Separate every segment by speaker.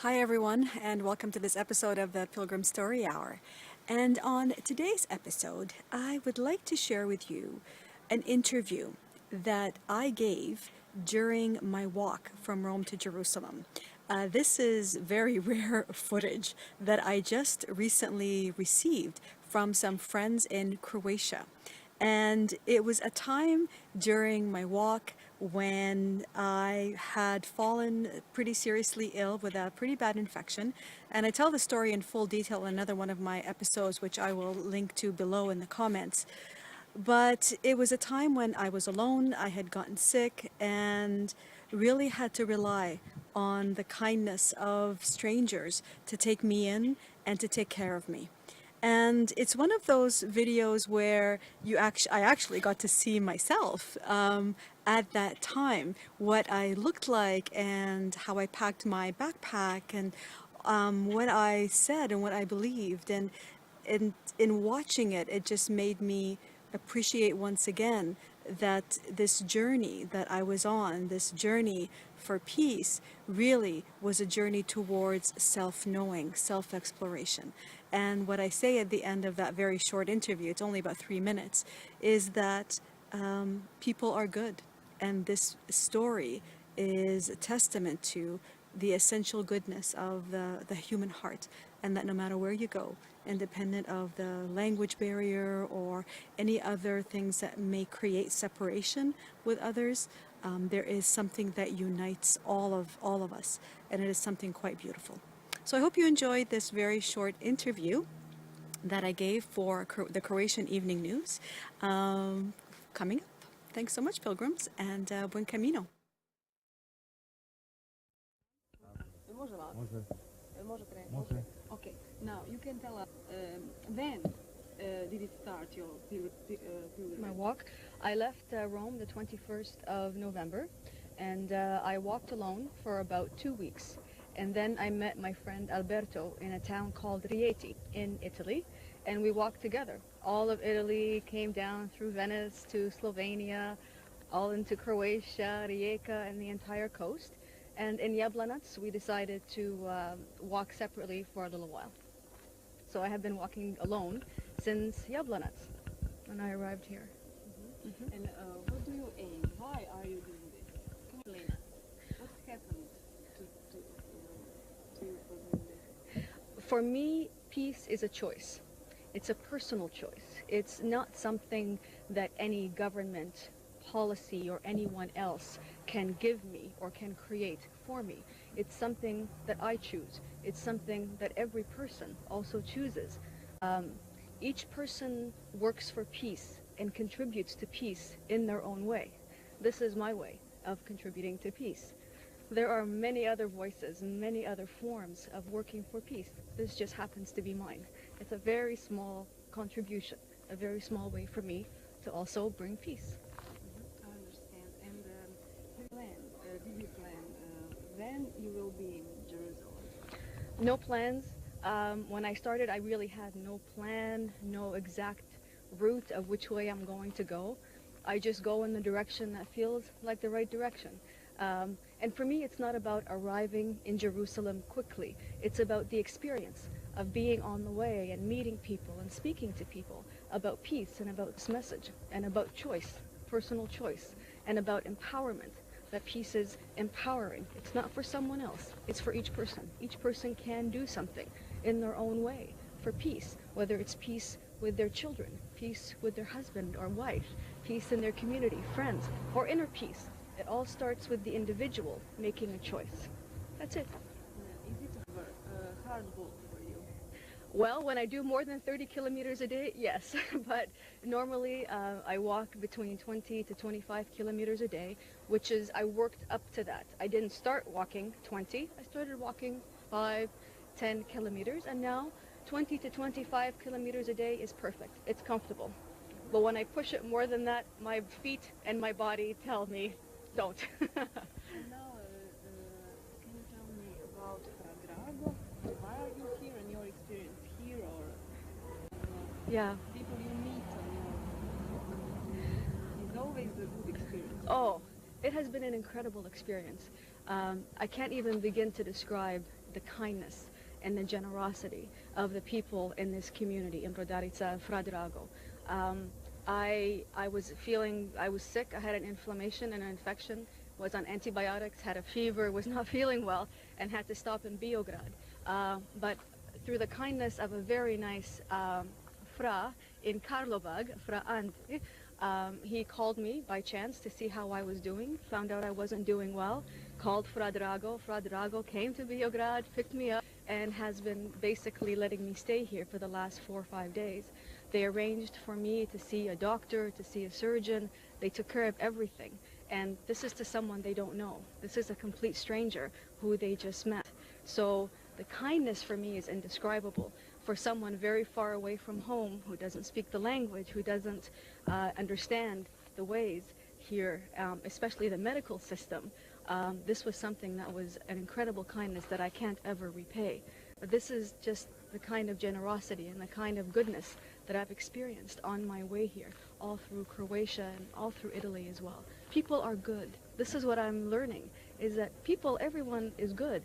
Speaker 1: Hi, everyone, and welcome to this episode of the Pilgrim Story Hour. And on today's episode, I would like to share with you an interview that I gave during my walk from Rome to Jerusalem. This is very rare footage that I just recently received from some friends in Croatia. And it was a time during my walk when I had fallen pretty seriously ill with a pretty bad infection. And I tell the story in full detail in another one of my episodes, which I will link to below in the comments. But it was a time when I was alone, I had gotten sick, and really had to rely on the kindness of strangers to take me in and to take care of me. And it's one of those videos where I actually got to see myself at that time, what I looked like and how I packed my backpack and what I said and what I believed. And in watching it, it just made me appreciate once again that this journey that I was on, this journey for peace, really was a journey towards self-knowing, self-exploration. And what I say at the end of that very short interview, it's only about 3 minutes, is that people are good. And this story is a testament to the essential goodness of the human heart, and that no matter where you go, independent of the language barrier or any other things that may create separation with others, there is something that unites all of us, and it is something quite beautiful. So I hope you enjoyed this very short interview that I gave for the Croatian Evening News. Coming up. Thanks so much, pilgrims, and buen camino.
Speaker 2: Može ovako?
Speaker 3: Može,
Speaker 2: Može krenuti?
Speaker 3: može.
Speaker 2: Okay. Now, you can tell us when did it start your pilgrimage?
Speaker 4: My walk. I left Rome the 21st of November, and I walked alone for about 2 weeks. And then I met my friend Alberto in a town called Rieti in Italy, and we walked together. All of Italy came down through Venice to Slovenia, all into Croatia, Rijeka, and the entire coast. And in Jablanac, we decided to walk separately for a little while. So I have been walking alone since Jablanac when I arrived here.
Speaker 2: And what do you aim? Why are you doing this? Can you explain us? What happened to you for doing this?
Speaker 4: For me, peace is a choice. It's a personal choice. It's not something that any government policy or anyone else can give me or can create for me. It's something that I choose. It's something that every person also chooses. Each person works for peace and contributes to peace in their own way. This is my way of contributing to peace. There are many other voices and many other forms of working for peace. This just happens to be mine. It's a very small contribution, a very small way for me to also bring peace.
Speaker 2: I understand. And did you plan when you will be in Jerusalem?
Speaker 4: No plans. When I started, I really had no plan, no exact route of which way I'm going to go. I just go in the direction that feels like the right direction. And for me, it's not about arriving in Jerusalem quickly. It's about the experience of being on the way and meeting people and speaking to people about peace and about this message and about choice, personal choice, and about empowerment. That peace is empowering. It's not for someone else. It's for each person. Each person can do something in their own way for peace, whether it's peace with their children, peace with their husband or wife, peace in their community, friends, or inner peace. It all starts with the individual making a choice. That's it.
Speaker 2: Is it a hard work for you?
Speaker 4: Well, when I do more than 30 kilometers a day, yes. But normally I walk between 20 to 25 kilometers a day, which is, I worked up to that. I didn't start walking 20. I started walking 5, 10 kilometers, and now 20 to 25 kilometers a day is perfect. It's comfortable. But when I push it more than that, my feet and my body tell me, don't.
Speaker 2: And now, can you tell me about Grado? Why are you here and your experience here, or
Speaker 4: Yeah.
Speaker 2: people you meet on your... It's always a good experience.
Speaker 4: Oh, it has been an incredible experience. I can't even begin to describe the kindness and the generosity of the people in this community in Brodarica, Fra Drago. I was sick, I had an inflammation and an infection, was on antibiotics, had a fever, was not feeling well, and had to stop in Biograd. But through the kindness of a very nice Fra in Karlovac, Fra Andri, he called me by chance to see how I was doing, found out I wasn't doing well, called Fra Drago. Fra Drago came to Biograd, picked me up, and has been basically letting me stay here for the last 4 or 5 days. They arranged for me to see a doctor, to see a surgeon. They took care of everything. And this is to someone they don't know. This is a complete stranger who they just met. So the kindness for me is indescribable. For someone very far away from home, who doesn't speak the language, who doesn't understand the ways here, especially the medical system, this was something that was an incredible kindness that I can't ever repay. But this is just the kind of generosity and the kind of goodness that I've experienced on my way here, all through Croatia and all through Italy as well. People are good. This is what I'm learning, is that people, everyone is good.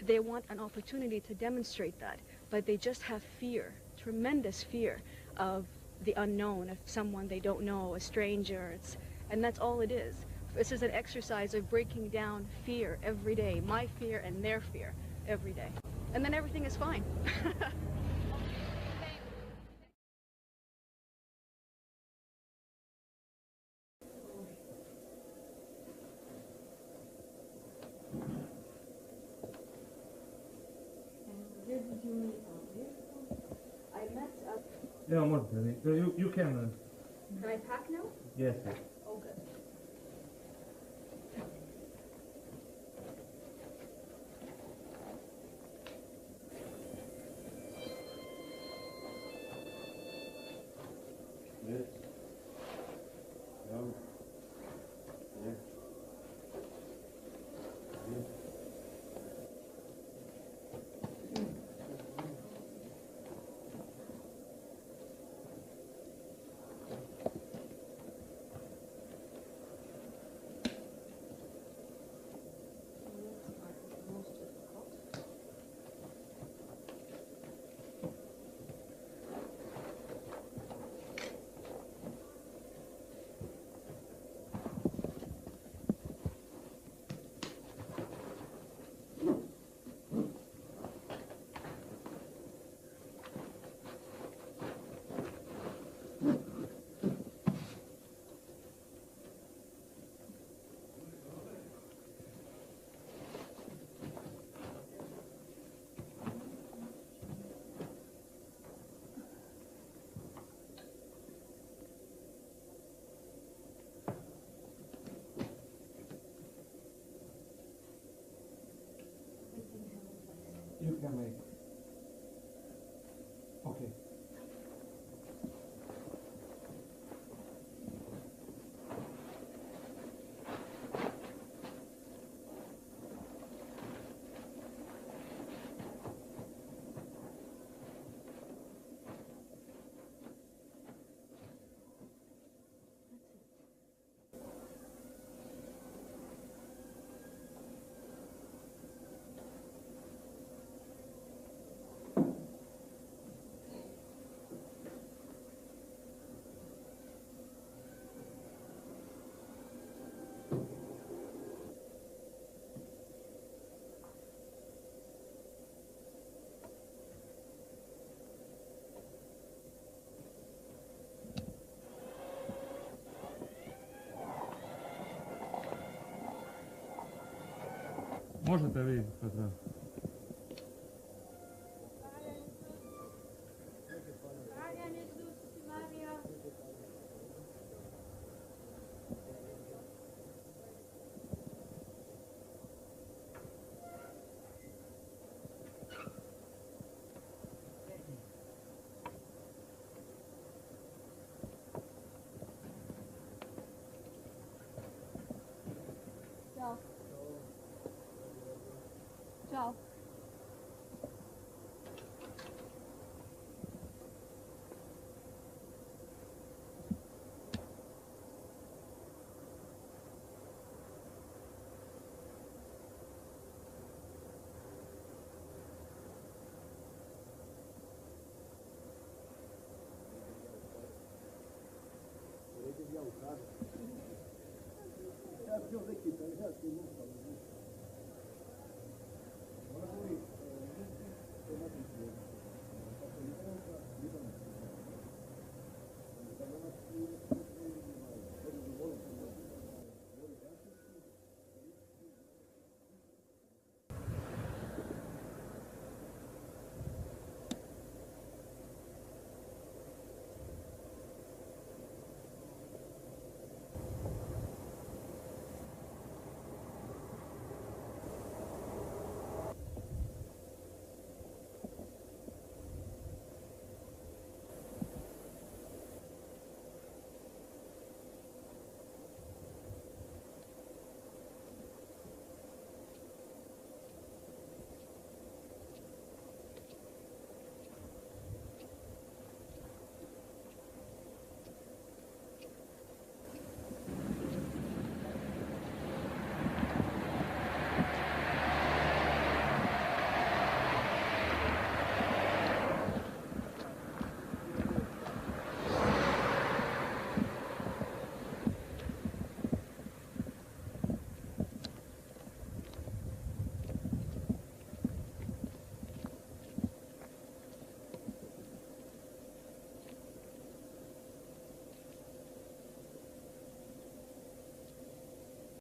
Speaker 4: They want an opportunity to demonstrate that, but they just have fear, tremendous fear of the unknown, of someone they don't know, a stranger, and that's all it is. This is an exercise of breaking down fear every day, my fear and their fear every day. And then everything is fine.
Speaker 3: Yeah, možete. You can.
Speaker 4: Can I pack now?
Speaker 3: Yes.
Speaker 4: Oh, good.
Speaker 3: Yes. No. Yes. Yes. You can make. Okay. Možete vi, Petra.
Speaker 4: Ciao. Ciao.
Speaker 5: Ja, det kittar helt i nästan.